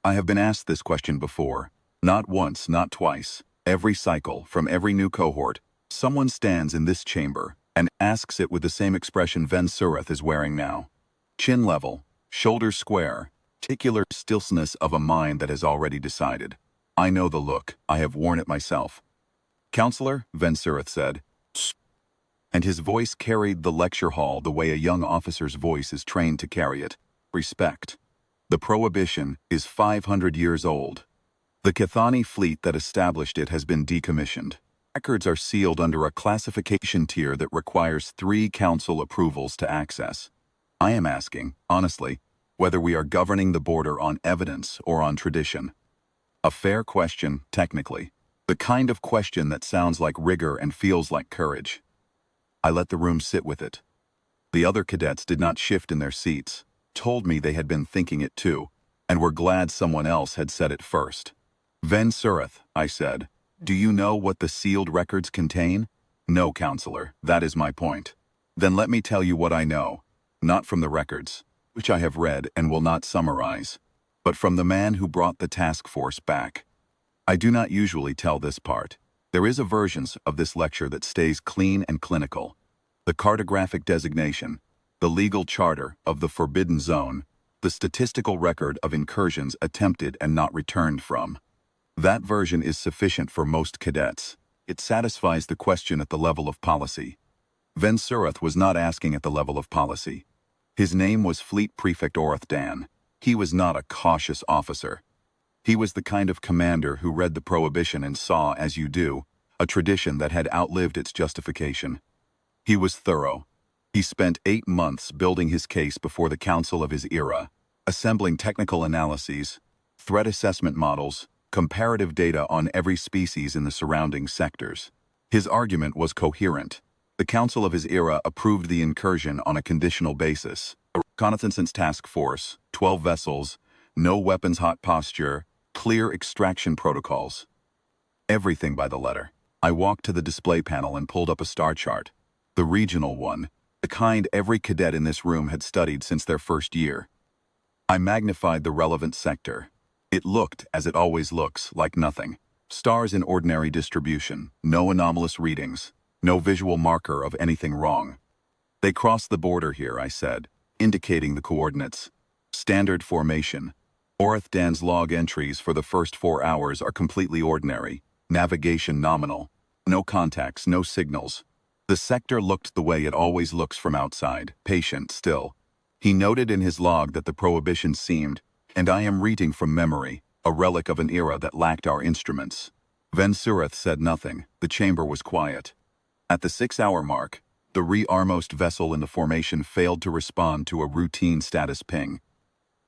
I have been asked this question before. Not once, not twice. Every cycle, from every new cohort, someone stands in this chamber and asks it with the same expression Ven Surath is wearing now. Chin level, shoulders square, particular stillness of a mind that has already decided. I know the look. I have worn it myself. Counselor, Ven Surath said, "Shh," and his voice carried the lecture hall the way a young officer's voice is trained to carry it. Respect. The prohibition is 500 years old. The Cathani fleet that established it has been decommissioned. Records are sealed under a classification tier that requires 3 council approvals to access. I am asking, honestly, whether we are governing the border on evidence or on tradition. A fair question, technically. The kind of question that sounds like rigor and feels like courage. I let the room sit with it. The other cadets did not shift in their seats, told me they had been thinking it too, and were glad someone else had said it first. Ven Surath, I said, do you know what the sealed records contain? No, counselor, that is my point. Then let me tell you what I know, not from the records, which I have read and will not summarize, but from the man who brought the task force back. I do not usually tell this part. There is a version of this lecture that stays clean and clinical. The cartographic designation, the legal charter of the forbidden zone, the statistical record of incursions attempted and not returned from. That version is sufficient for most cadets. It satisfies the question at the level of policy. Ven Surath was not asking at the level of policy. His name was Fleet Prefect Orth Dan. He was not a cautious officer. He was the kind of commander who read the prohibition and saw, as you do, a tradition that had outlived its justification. He was thorough. He spent 8 months building his case before the council of his era, assembling technical analyses, threat assessment models, comparative data on every species in the surrounding sectors. His argument was coherent. The council of his era approved the incursion on a conditional basis. A reconnaissance task force, 12 vessels, no weapons hot posture, clear extraction protocols. Everything by the letter. I walked to the display panel and pulled up a star chart. The regional one, the kind every cadet in this room had studied since their first year. I magnified the relevant sector. It looked, as it always looks, like nothing. Stars in ordinary distribution, no anomalous readings, no visual marker of anything wrong. They crossed the border here, I said, indicating the coordinates. Standard formation. Orth Dan's log entries for the first 4 hours are completely ordinary. Navigation nominal. No contacts, no signals. The sector looked the way it always looks from outside, patient still. He noted in his log that the prohibition seemed, and I am reading from memory, a relic of an era that lacked our instruments. Ven Surath said nothing. The chamber was quiet. At the 6-hour mark, the rearmost vessel in the formation failed to respond to a routine status ping.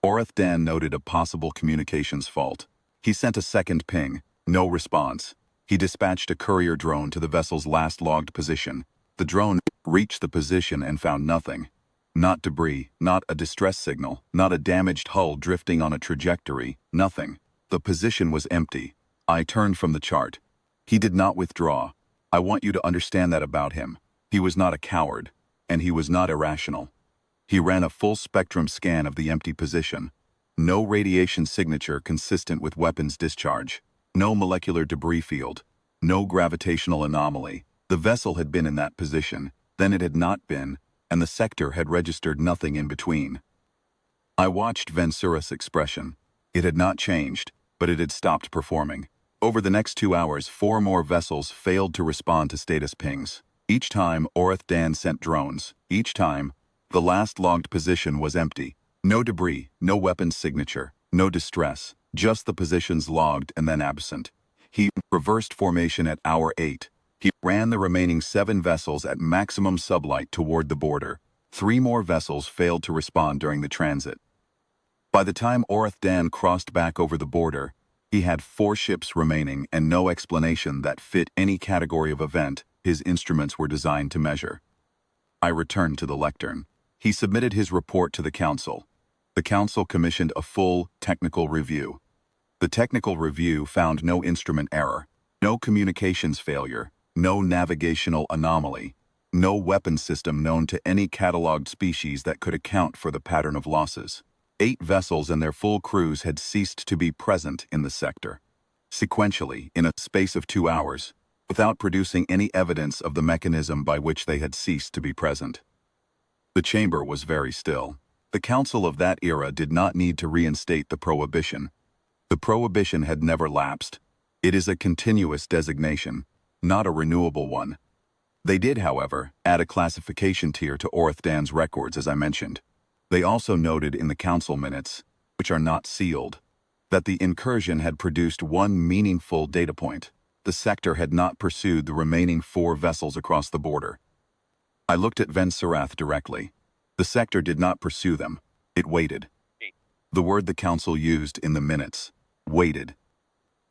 Orth Dan noted a possible communications fault. He sent a second ping. No response. He dispatched a courier drone to the vessel's last logged position. The drone reached the position and found nothing. Not debris, not a distress signal, not a damaged hull drifting on a trajectory, nothing. The position was empty. I turned from the chart. He did not withdraw. I want you to understand that about him. He was not a coward, and he was not irrational. He ran a full-spectrum scan of the empty position. No radiation signature consistent with weapons discharge. No molecular debris field. No gravitational anomaly. The vessel had been in that position, then it had not been, and the sector had registered nothing in between. I watched Ven Surath's expression. It had not changed, but it had stopped performing. Over the next 2 hours, 4 more vessels failed to respond to status pings. Each time, Orth Dan sent drones. Each time, the last logged position was empty. No debris, no weapons signature, no distress, just the positions logged and then absent. He reversed formation at hour 8. He ran the remaining 7 vessels at maximum sublight toward the border. 3 more vessels failed to respond during the transit. By the time Orth Dan crossed back over the border, he had 4 ships remaining and no explanation that fit any category of event his instruments were designed to measure. I returned to the lectern. He submitted his report to the council. The council commissioned a full technical review. The technical review found no instrument error, no communications failure, no navigational anomaly, no weapon system known to any cataloged species that could account for the pattern of losses. 8 vessels and their full crews had ceased to be present in the sector, sequentially in a space of 2 hours, without producing any evidence of the mechanism by which they had ceased to be present. The chamber was very still. The council of that era did not need to reinstate the prohibition. The prohibition had never lapsed. It is a continuous designation, not a renewable one. They did, however, add a classification tier to Dan's records, as I mentioned. They also noted in the council minutes, which are not sealed, that the incursion had produced one meaningful data point. The sector had not pursued the remaining 4 vessels across the border. I looked at Surath directly. The sector did not pursue them. It waited. The word the council used in the minutes, waited,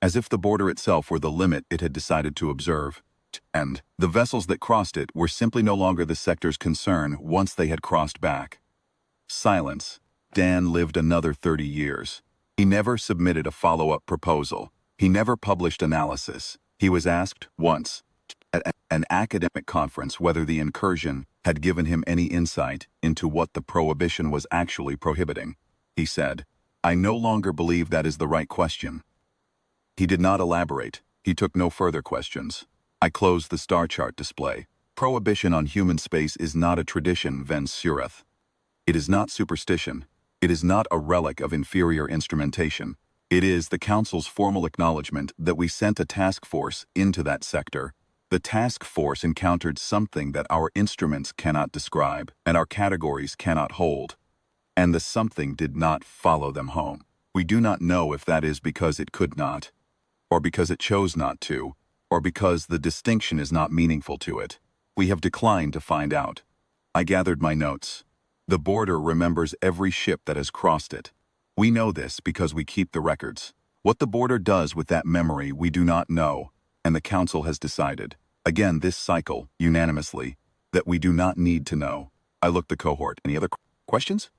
as if the border itself were the limit it had decided to observe, and the vessels that crossed it were simply no longer the sector's concern once they had crossed back. Silence. Dan lived another 30 years. He never submitted a follow-up proposal. He never published analysis. He was asked once, at an academic conference, whether the incursion had given him any insight into what the prohibition was actually prohibiting. He said, "I no longer believe that is the right question." He did not elaborate. He took no further questions. I closed the star chart display. Prohibition on human space is not a tradition, Surath. It is not superstition. It is not a relic of inferior instrumentation. It is the Council's formal acknowledgement that we sent a task force into that sector. The task force encountered something that our instruments cannot describe and our categories cannot hold. And the something did not follow them home. We do not know if that is because it could not, or because it chose not to, or because the distinction is not meaningful to it. We have declined to find out. I gathered my notes. The border remembers every ship that has crossed it. We know this because we keep the records. What the border does with that memory we do not know, and the Council has decided, again this cycle, unanimously, that we do not need to know. I looked the cohort. Any other questions?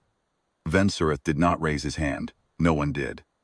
Surath did not raise his hand. No one did.